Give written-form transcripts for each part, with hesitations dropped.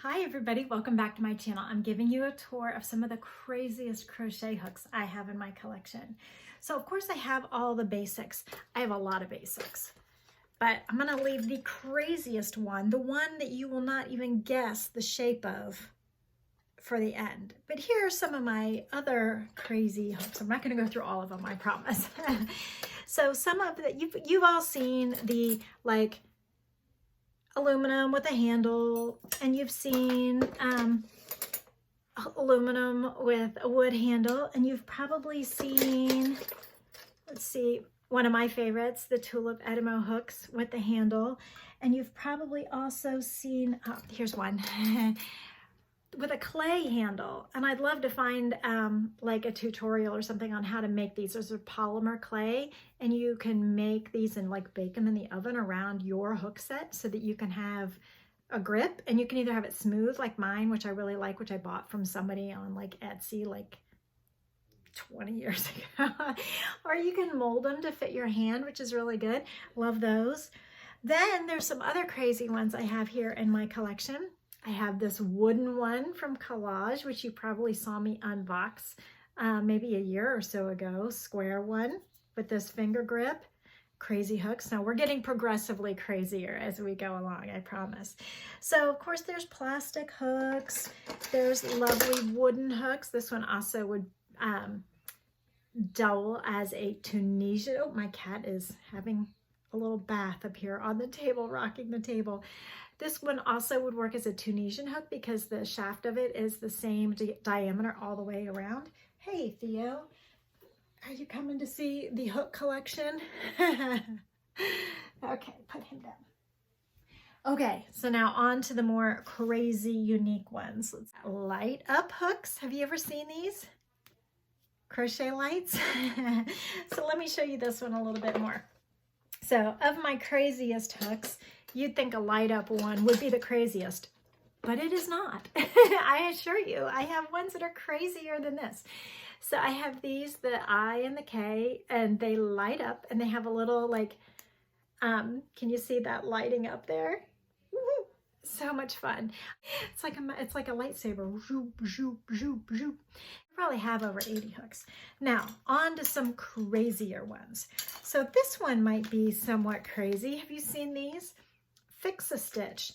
Hi everybody, welcome back to my channel. I'm giving you a tour of some of the craziest crochet hooks I have in my collection. So of course I have all the basics. I have a lot of basics, but I'm gonna leave the craziest one, the one that you will not even guess the shape of, for the end. But here are some of my other crazy hooks. I'm not gonna go through all of them, I promise. So some of that, you've all seen the like aluminum with a handle, and you've seen aluminum with a wood handle, and you've probably seen, let's see, one of my favorites, the Tulip Edimo hooks with the handle, and you've probably also seen, oh, here's one, with a clay handle. And I'd love to find like a tutorial or something on how to make these. Those are polymer clay, and you can make these and like bake them in the oven around your hook set so that you can have a grip, and you can either have it smooth like mine, which I really like, which I bought from somebody on like Etsy like 20 years ago, or you can mold them to fit your hand, which is really good. Love those. Then there's some other crazy ones I have here in my collection. I have this wooden one from Collage, which you probably saw me unbox maybe a year or so ago, square one with this finger grip, crazy hooks. Now we're getting progressively crazier as we go along, I promise. So of course there's plastic hooks, there's lovely wooden hooks. This one also would double as a Tunisian. Oh, my cat is having a little bath up here on the table, rocking the table. This one also would work as a Tunisian hook because the shaft of it is the same diameter all the way around. Hey, Theo, are you coming to see the hook collection? Okay, put him down. Okay, so now on to the more crazy, unique ones. Light up hooks. Have you ever seen these? Crochet lights? So let me show you this one a little bit more. So of my craziest hooks, you'd think a light up one would be the craziest, but it is not. I assure you, I have ones that are crazier than this. So I have these, the I and the K, and they light up, and they have a little like, can you see that lighting up there? Woo-hoo. So much fun. It's like a lightsaber. Zoop, zoop, zoop, zoop. I probably have over 80 hooks. Now, on to some crazier ones. So this one might be somewhat crazy. Have you seen these? Fix a stitch.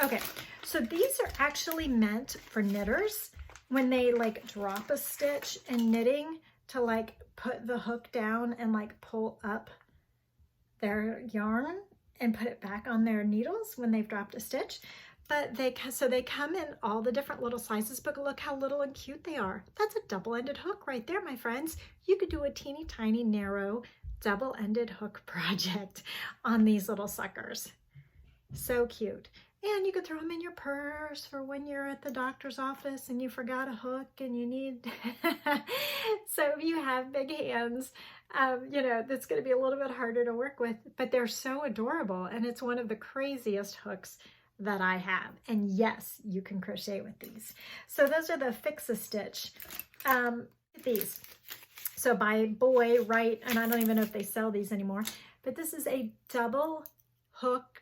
Okay, so these are actually meant for knitters when they like drop a stitch in knitting to like put the hook down and like pull up their yarn and put it back on their needles when they've dropped a stitch. But they come in all the different little sizes, but look how little and cute they are. That's a double-ended hook right there, my friends. You could do a teeny tiny narrow double-ended hook project on these little suckers. So cute. And you could throw them in your purse for when you're at the doctor's office and you forgot a hook and you need, so if you have big hands, you know, that's going to be a little bit harder to work with, but they're so adorable. And it's one of the craziest hooks that I have. And yes, you can crochet with these. So those are the Fix a Stitch. These. So by Boy, right, and I don't even know if they sell these anymore, but this is a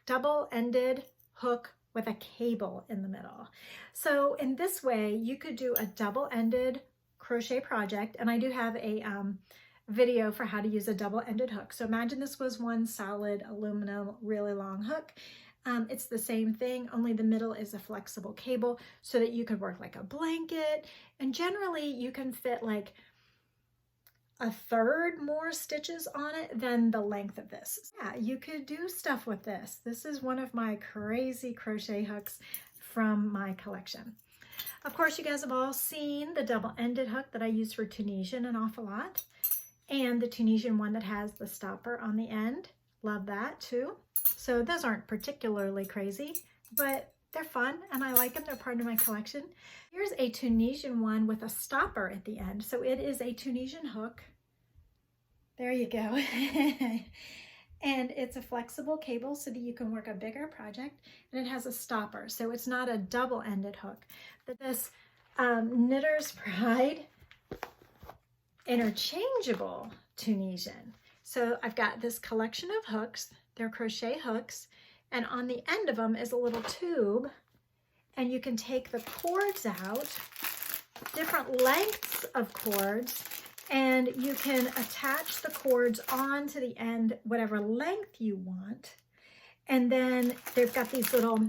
double-ended hook with a cable in the middle. So in this way, you could do a double-ended crochet project, and I do have a video for how to use a double-ended hook. So imagine this was one solid aluminum, really long hook. It's the same thing, only the middle is a flexible cable so that you could work like a blanket, and generally you can fit like a third more stitches on it than the length of this. Yeah, you could do stuff with this. This is one of my crazy crochet hooks from my collection. Of course, you guys have all seen the double-ended hook that I use for Tunisian an awful lot, and the Tunisian one that has the stopper on the end. Love that too. So those aren't particularly crazy, but they're fun and I like them. They're part of my collection. Here's a Tunisian one with a stopper at the end. So it is a Tunisian hook. There you go. And it's a flexible cable so that you can work a bigger project, and it has a stopper. So it's not a double-ended hook. But this Knitter's Pride interchangeable Tunisian. So I've got this collection of hooks. They're crochet hooks, and on the end of them is a little tube, and you can take the cords out, different lengths of cords, and you can attach the cords onto the end, whatever length you want. And then they've got these little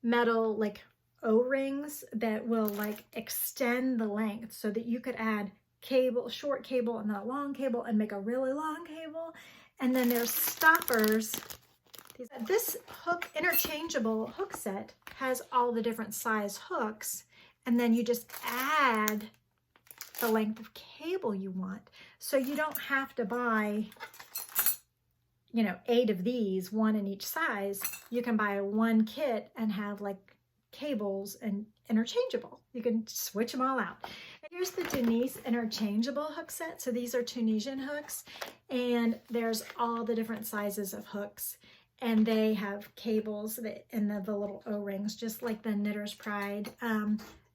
metal like O-rings that will like extend the length so that you could add cable, short cable, and then a long cable and make a really long cable. And then there's stoppers. This hook, interchangeable hook set has all the different size hooks, and then you just add the length of cable you want. So you don't have to buy, you know, 8 of these, 1 in each size. You can buy one kit and have like cables and interchangeable. You can switch them all out. And here's the Denise interchangeable hook set. So these are Tunisian hooks, and there's all the different sizes of hooks, and they have cables that, and the little O-rings, just like the Knitter's Pride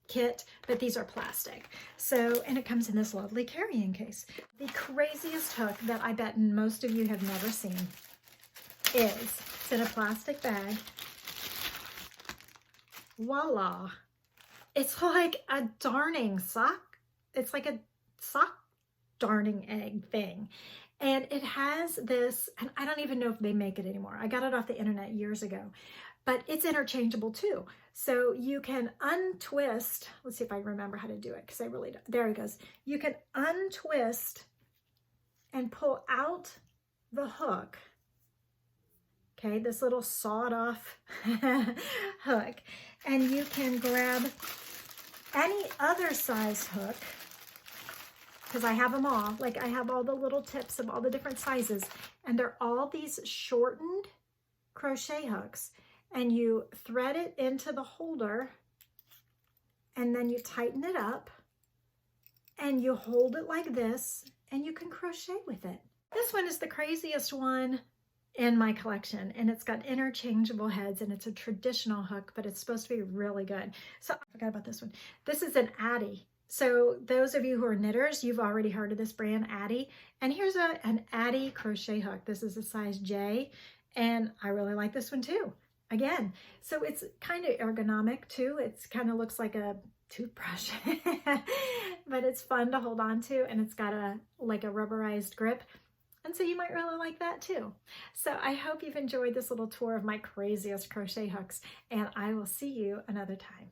kit, but these are plastic. So, and it comes in this lovely carrying case. The craziest hook that I bet most of you have never seen is, it's in a plastic bag. Voila. It's like a darning sock. It's like a sock darning egg thing. And it has this, and I don't even know if they make it anymore. I got it off the internet years ago, but it's interchangeable too. So you can untwist, let's see if I remember how to do it, because I really don't. There it goes. You can untwist and pull out the hook. Okay, this little sawed off hook. And you can grab any other size hook, because I have them all. Like I have all the little tips of all the different sizes, and they're all these shortened crochet hooks. And you thread it into the holder, and then you tighten it up, and you hold it like this, and you can crochet with it. This one is the craziest one in my collection, and it's got interchangeable heads, and it's a traditional hook, but it's supposed to be really good. So I forgot about this one. This is an Addy. So those of you who are knitters, you've already heard of this brand, Addy. And here's an Addy crochet hook. This is a size J, and I really like this one too. Again, so it's kind of ergonomic too. It's kind of looks like a toothbrush, but it's fun to hold on to, and it's got a like a rubberized grip. And so you might really like that too. So I hope you've enjoyed this little tour of my craziest crochet hooks, and I will see you another time.